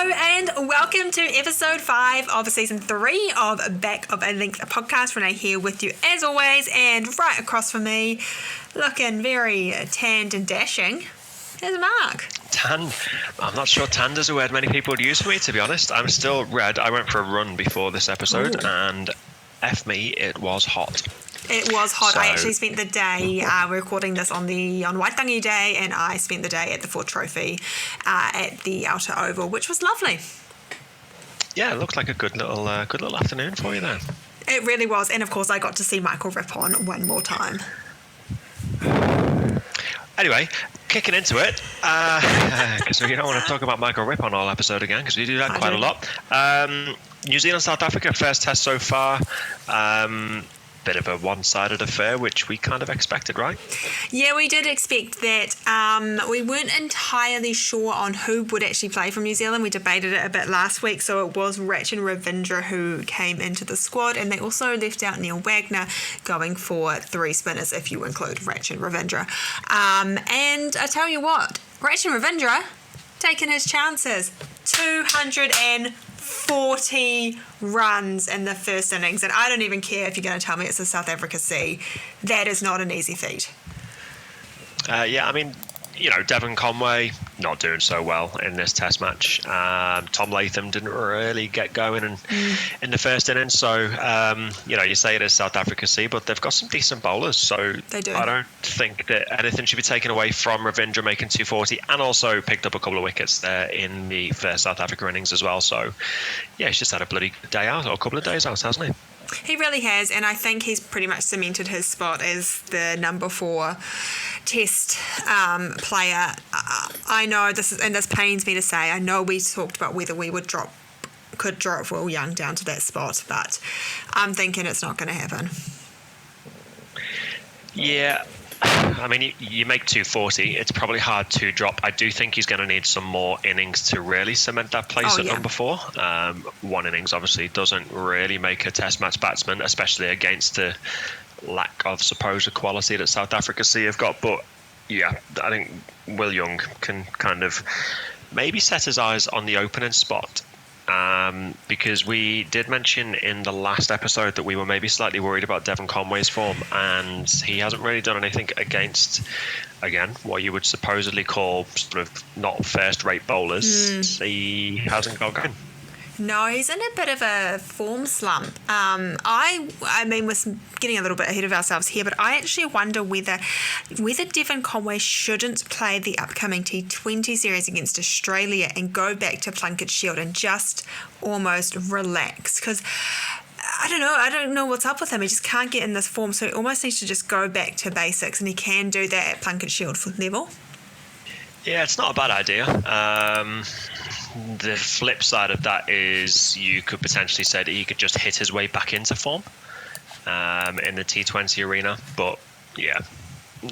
Hello and welcome to episode 5 of season 3 of Back of a Length podcast. Renee here with you as always, and right across from me, looking very tanned and dashing, is Mark. Tan? I'm not sure tanned is a word many people would use for me, to be honest. I'm still red. I went for a run before this episode, and F me, it was hot. It was hot. So, I actually spent the day, we're recording this on Waitangi Day, and I spent the day at the Ford Trophy at the Outer Oval, which was lovely. Yeah, it looked like a good little afternoon for you there. It really was, and of course I got to see Michael Rippon one more time. Anyway, kicking into it, because we don't want to talk about Michael Rippon all episode again, because we do that quite a lot. New Zealand, South Africa, first test so far. Bit of a one-sided affair, which we kind of expected, right? Yeah, we did expect that. We weren't entirely sure on who would actually play from New Zealand. We debated it a bit last week, so it was Rachin Ravindra who came into the squad, and they also left out Neil Wagner, going for 3 spinners if you include Rachin Ravindra. And I tell you what, Rachin Ravindra taking his chances. 240 runs in the first innings, and I don't even care if you're going to tell me it's the South Africa C. That is not an easy feat. Yeah, I mean, you know, Devon Conway not doing so well in this test match. Tom Latham didn't really get going in the first innings, so you know, you say it is South Africa C, but they've got some decent bowlers, so they do. I don't think that anything should be taken away from Ravindra making 240, and also picked up a couple of wickets there in the first South Africa innings as well. So yeah, he's just had a bloody day out, or a couple of days out, hasn't he? He really has, and I think he's pretty much cemented his spot as the number 4 test player. I know this is, and this pains me to say, I know we talked about whether we could drop Will Young down to that spot, but I'm thinking it's not going to happen. Yeah, I mean, you make 240, it's probably hard to drop. I do think he's going to need some more innings to really cement that place at number 4. One innings obviously doesn't really make a test match batsman, especially against the lack of supposed quality that South Africa C have got. But yeah, I think Will Young can kind of maybe set his eyes on the opening spot. Because we did mention in the last episode that we were maybe slightly worried about Devon Conway's form, and he hasn't really done anything against, again, what you would supposedly call sort of not first-rate bowlers. He hasn't got going. No, he's in a bit of a form slump. I mean, we're getting a little bit ahead of ourselves here, but I actually wonder whether Devon Conway shouldn't play the upcoming T20 series against Australia and go back to Plunket Shield and just almost relax. Because I don't know what's up with him. He just can't get in this form, so he almost needs to just go back to basics, and he can do that at Plunket Shield level. Yeah, it's not a bad idea. The flip side of that is you could potentially say that he could just hit his way back into form in the T20 arena. But yeah,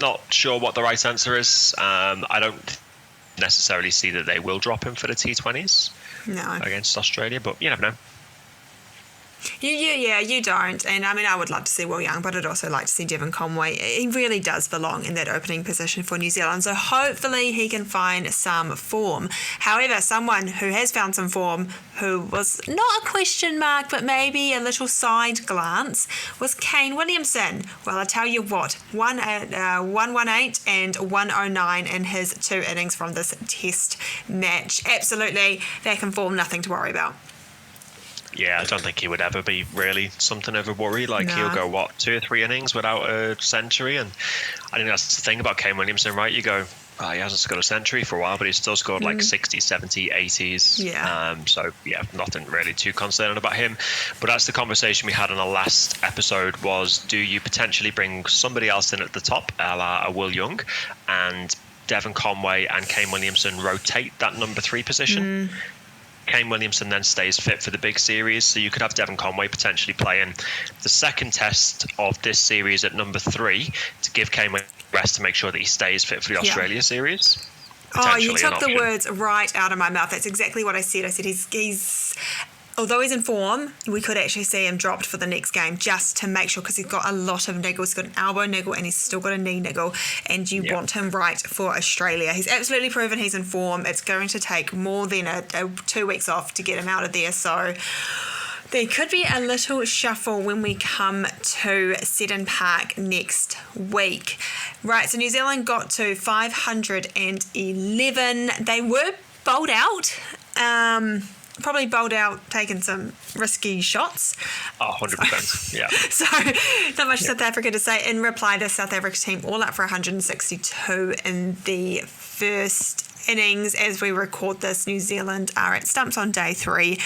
not sure what the right answer is. I don't necessarily see that they will drop him for the T20s against Australia, but you never know. You don't. And I mean, I would love to see Will Young, but I'd also like to see Devon Conway. He really does belong in that opening position for New Zealand. So hopefully he can find some form. However, someone who has found some form, who was not a question mark, but maybe a little side glance, was Kane Williamson. Well, I tell you what, 118 and 109 in his 2 innings from this test match. Absolutely, that can form, nothing to worry about. Yeah, I don't think he would ever be really something of a worry. Like, he'll go, 2 or 3 innings without a century? And I think that's the thing about Kane Williamson, right? You go, he hasn't scored a century for a while, but he's still scored like 60s, 70s, 80s. Yeah. So, yeah, nothing really too concerning about him. But that's the conversation we had in the last episode was, do you potentially bring somebody else in at the top, a la Will Young, and Devon Conway and Kane Williamson rotate that number 3 position? Kane Williamson then stays fit for the big series, so you could have Devon Conway potentially playing the second test of this series at number 3 to give Kane rest to make sure that he stays fit for the Australia series. Oh, you took the words right out of my mouth. That's exactly what I said. I said he's although he's in form, we could actually see him dropped for the next game just to make sure, because he's got a lot of niggles. He's got an elbow niggle and he's still got a knee niggle, and you want him right for Australia. He's absolutely proven he's in form. It's going to take more than a 2 weeks off to get him out of there, so there could be a little shuffle when we come to Seddon Park next week. Right, so New Zealand got to 511. They were bowled out. Probably bowled out, taking some risky shots. 100%, yeah. So, not much South Africa to say. In reply, the South Africa team all up for 162 in the first innings. As we record this, New Zealand are at stumps on day 3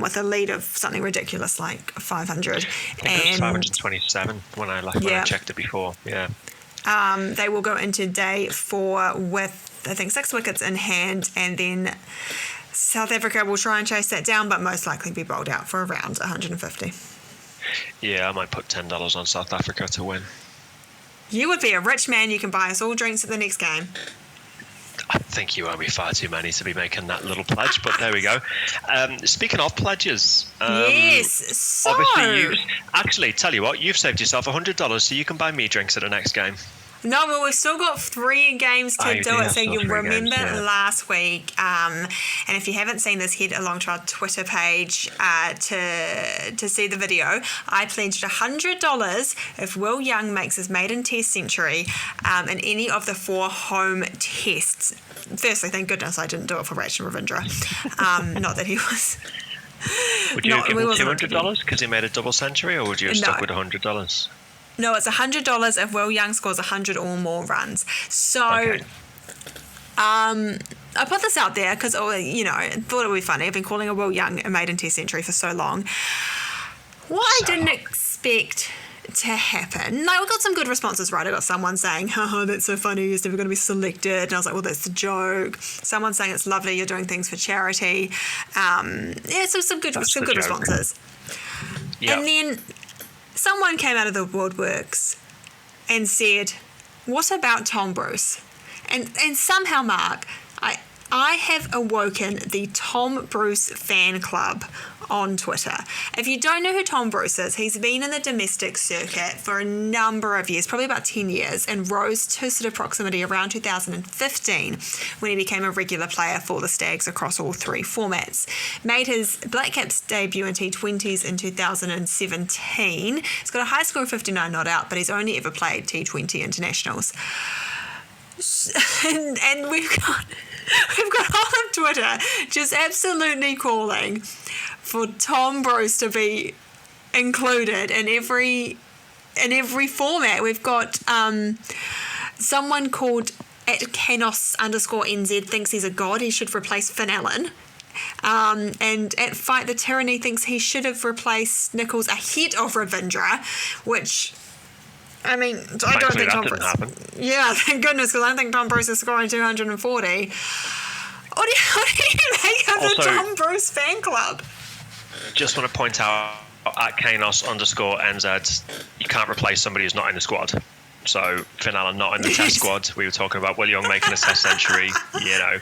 with a lead of something ridiculous like 500. I think it was 527 when I checked it before, yeah. They will go into day 4 with, I think, 6 wickets in hand, and then South Africa will try and chase that down, but most likely be bowled out for around 150. Yeah, I might put $10 on South Africa to win. You would be a rich man. You can buy us all drinks at the next game. I think you owe me far too many to be making that little pledge, but there we go. Speaking of pledges, yes, so obviously actually, tell you what, you've saved yourself $100 so you can buy me drinks at the next game. No, well, we've still got 3 games to do it. So you'll remember last week. And if you haven't seen this, head along to our Twitter page to see the video. I pledged $100 if Will Young makes his maiden Test century in any of the 4 home tests. Firstly, thank goodness I didn't do it for Rachin Ravindra. Not that he was. Would you give him $200 because he made a double century, or would you have stuck with $100? No, it's $100 if Will Young scores 100 or more runs. So, okay. I put this out there because, thought it would be funny. I've been calling a Will Young a maiden Test century for so long. What I didn't expect to happen. No, we got some good responses, right? I got someone saying, "Oh, that's so funny, he's never going to be selected." And I was like, well, that's the joke. Someone saying it's lovely, you're doing things for charity. So some good responses. Yep. And then someone came out of the woodworks and said, "What about Tom Bruce?" And somehow, Mark, I have awoken the Tom Bruce fan club on Twitter. If you don't know who Tom Bruce is, he's been in the domestic circuit for a number of years, probably about 10 years, and rose to sort of proximity around 2015 when he became a regular player for the Stags across all 3 formats. Made his Black Caps debut in T20s in 2017. He's got a high score of 59 not out, but he's only ever played T20 internationals. And we've got all of Twitter just absolutely calling for Tom Bruce to be included in every format. We've got someone called @Canos_NZ thinks he's a god. He should replace Finn Allen. And at Fight the Tyranny thinks he should have replaced Nichols ahead of Ravindra, which, I mean, I don't think Tom Bruce. Yeah, thank goodness, because I don't think Tom Bruce is scoring 240. What do you make of the Tom Bruce fan club? Just want to point out @Canos_NZ, you can't replace somebody who's not in the squad. So Finn Allen not in the Test squad. We were talking about Will Young making a Test century,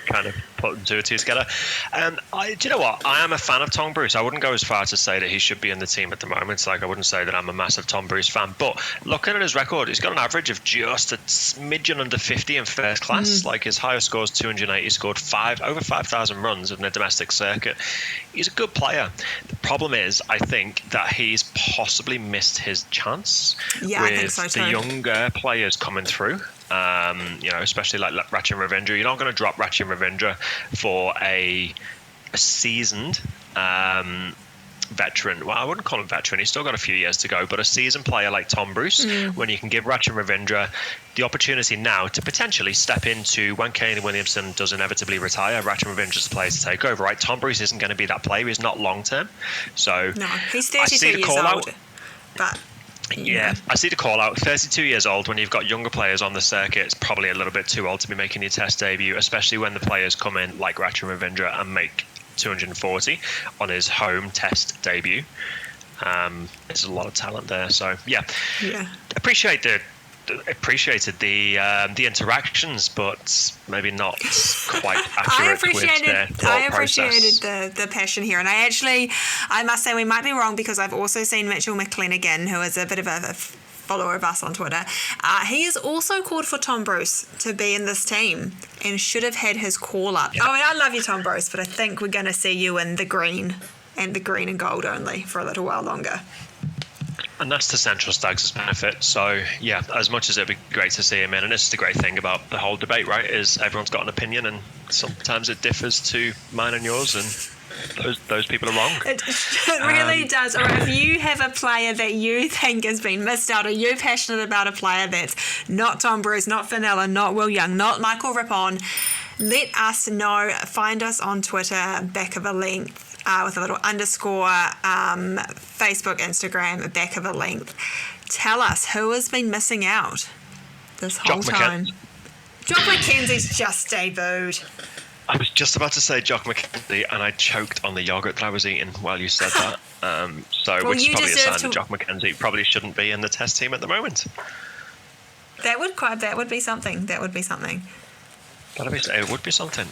kind of putting 2 and 2 together. Do you know what? I am a fan of Tom Bruce. I wouldn't go as far to say that he should be in the team at the moment. I wouldn't say that I'm a massive Tom Bruce fan. But looking at his record, he's got an average of just a smidgen under 50 in first class. His highest score is 280. He scored over 5,000 runs in the domestic circuit. He's a good player. The problem is, I think that he's possibly missed his chance with I think so too. The younger players coming through. Especially like Rachin Ravindra. You're not going to drop Rachin Ravindra for a seasoned veteran. Well, I wouldn't call him veteran. He's still got a few years to go. But a seasoned player like Tom Bruce, when you can give Rachin Ravindra the opportunity now to potentially step into when Kane Williamson does inevitably retire, Rachin Ravindra's the player to take over, right? Tom Bruce isn't going to be that player. He's not long term. So no, he's 32 years old. But yeah, I see the call out. 32 years old, when you've got younger players on the circuit, it's probably a little bit too old to be making your Test debut, especially when the players come in like Rachin Ravindra and make 240 on his home Test debut. There's a lot of talent there. So, yeah. Appreciate the appreciated the interactions, but maybe not quite accurate with their thought process. the passion here, and I must say we might be wrong, because I've also seen Mitchell McClenaghan, who is a bit of a follower of us on Twitter. He has also called for Tom Bruce to be in this team and should have had his call up. Yeah. I mean, I love you, Tom Bruce, but I think we're going to see you in the green and gold only for a little while longer. And that's to Central Stags' benefit. So, yeah, as much as it'd be great to see him in, and this is the great thing about the whole debate, right, is everyone's got an opinion, and sometimes it differs to mine and yours, and those people are wrong. It really does. Or if you have a player that you think has been missed out, or you're passionate about a player that's not Tom Bruce, not Fenella, not Will Young, not Michael Rippon, let us know. Find us on Twitter, Back of a Length, with a little underscore, Facebook, Instagram, Back of a Length. Tell us who has been missing out this whole time. Jock McKenzie's just debuted. I was just about to say Jock McKenzie, and I choked on the yogurt that I was eating while you said that. Which is probably a sign that Jock McKenzie probably shouldn't be in the test team at the moment. That would be something. It would be something,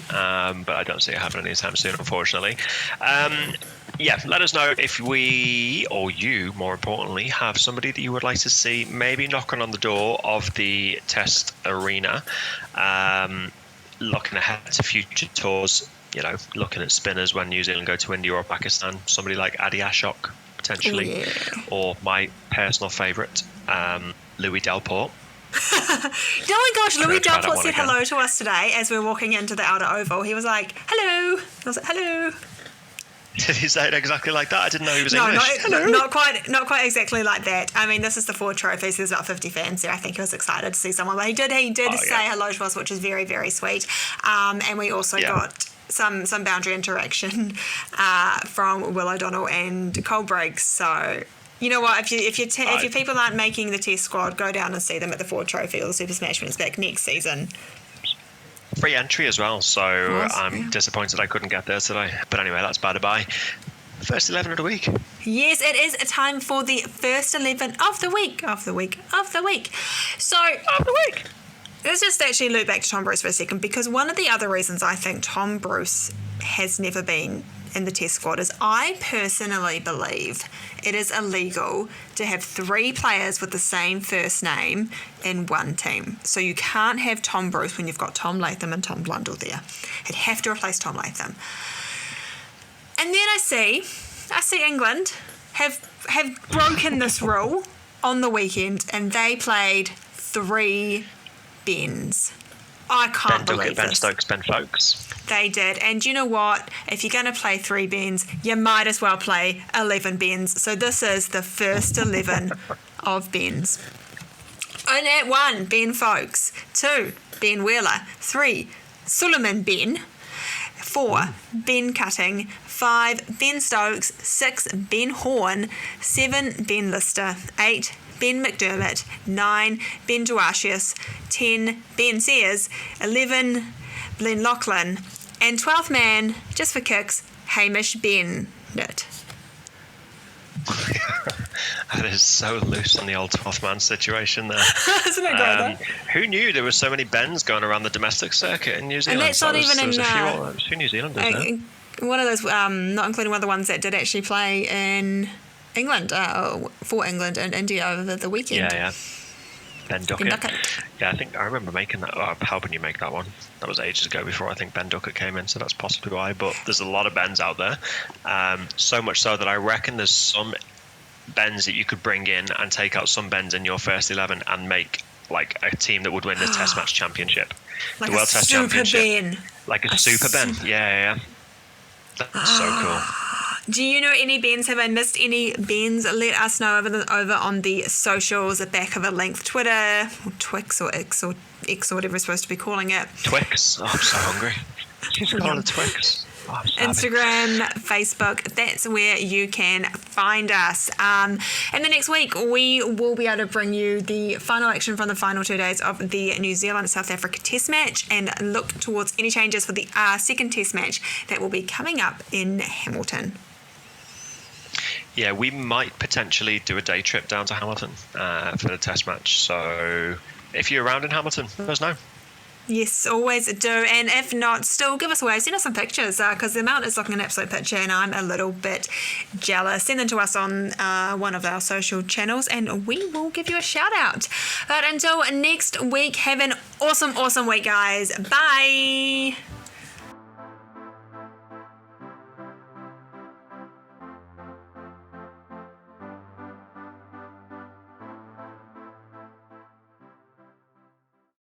but I don't see it happening anytime soon, unfortunately. Let us know if we, or you, more importantly, have somebody that you would like to see maybe knocking on the door of the test arena. Looking ahead to future tours, looking at spinners when New Zealand go to India or Pakistan, somebody like Adi Ashok, potentially, or my personal favourite, Louis Delport. Oh my gosh, Louis Delport said hello to us today as we were walking into the outer oval. He was like, hello. I was like, hello. Did he say it exactly like that? I didn't know he was English. No, not quite exactly like that. I mean, this is the Ford Trophy, so there's about 50 fans there. I think he was excited to see someone. But he did say hello to us, which is very, very sweet. And we also got some boundary interaction from Will O'Donnell and Cole Briggs. So, you know what? If your people aren't making the test squad, go down and see them at the Ford Trophy or the Super Smash when it's back next season. Free entry as well, so I'm disappointed I couldn't get there today. But anyway, that's by the by. First 11 of the week. Yes, it is a time for the first 11 of the week. Let's just actually loop back to Tom Bruce for a second, because one of the other reasons I think Tom Bruce has never been in the test squad is I personally believe it is illegal to have 3 players with the same first name in one team. So you can't have Tom Bruce when you've got Tom Latham and Tom Blundell there. You'd have to replace Tom Latham. And then I see England have broken this rule on the weekend, and they played 3 Bens. I can't believe this. Ben Stokes, Ben Folkes. They did. And you know what? If you're going to play 3 Bens, you might as well play 11 Bens. So this is the first 11 of Bens. And at 1, Ben Folkes. 2, Ben Wheeler. 3, Suleiman Ben. 4, Ben Cutting. 5, Ben Stokes. 6, Ben Horn. 7, Ben Lister. 8, Ben McDermott. 9, Ben Duarcius. 10, Ben Sears. 11, Glenn Lachlan. And 12th man, just for kicks, Hamish Bennett. That is so loose on the old 12th man situation there. Isn't it great, who knew there were so many Bens going around the domestic circuit in New Zealand? And that's not even in... a few New Zealanders there. One of those, not including one of the ones that did actually play in England, for England and India over the weekend. Yeah. Ben Duckett. Yeah, I think I remember making that, helping you make that one. That was ages ago before I think Ben Duckett came in, so that's possibly why. But there's a lot of Bens out there. So much so that I reckon there's some Bens that you could bring in and take out some Bens in your first 11 and make like a team that would win the Test Match Championship. Like the World Test Championship. Ben. Like a super Ben. Yeah. That's so cool. Do you know any Bens? Have I missed any Bens? Let us know over on the socials, the Back of a Length, Twitter, or Twix or X or whatever we're supposed to be calling it. Twix. Oh, I'm so hungry. She's calling it Twix. Oh, Instagram, Facebook, that's where you can find us. And the next week, we will be able to bring you the final action from the final 2 days of the New Zealand-South Africa Test match and look towards any changes for the second Test match that will be coming up in Hamilton. Yeah, we might potentially do a day trip down to Hamilton for the test match. So if you're around in Hamilton, let us know. Yes, always do. And if not, still give us a wave. Send us some pictures because the Mount is looking an absolute picture and I'm a little bit jealous. Send them to us on one of our social channels and we will give you a shout out. But until next week, have an awesome week, guys. Bye.